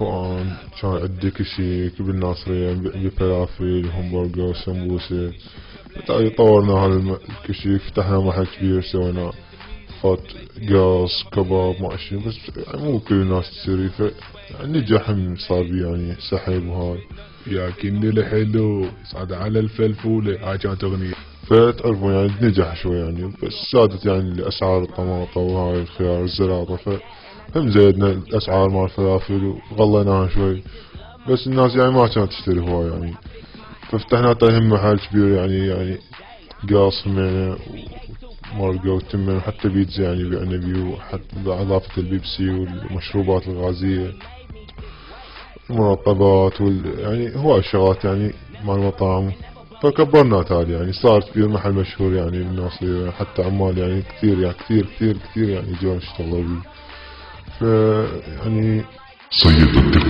فوقان كان عندي كشيك بالناصرية بفلافل همبرجر وسمبوسة. طورنا الكشيك، فتحنا محل كبير، سوينا خط قاص كباب ما اشي، بس يعني مو كل الناس تسوي يعني نجح صار بي يعني سحب وهاي. يا كني الحلو صعد على الفلفولة، هاي كانت اغنية. فتعرفون يعني نجح شوي يعني، بس زادت يعني اسعار الطماطة وهاي الخيار الزلاطة، هم زيدنا الاسعار مال الفلافل وغليناها شوي، بس الناس يعني ما كانت تشتري هواي يعني. ففتحنا هم محل كبير يعني قاص همينة ومارقة وتمن وحتى بيتزا يعني بعنبي، وحتى بإضافة البيبسي والمشروبات الغازية، المرطبات يعني هواي شغلات يعني مال المطاعم. فكبرنا تالي يعني صار كبير، محل مشهور يعني بالناس، حتى عمال يعني كثير يعني كثير يعني يجون يشتغلوا بيه. ف يعني سيد الدقة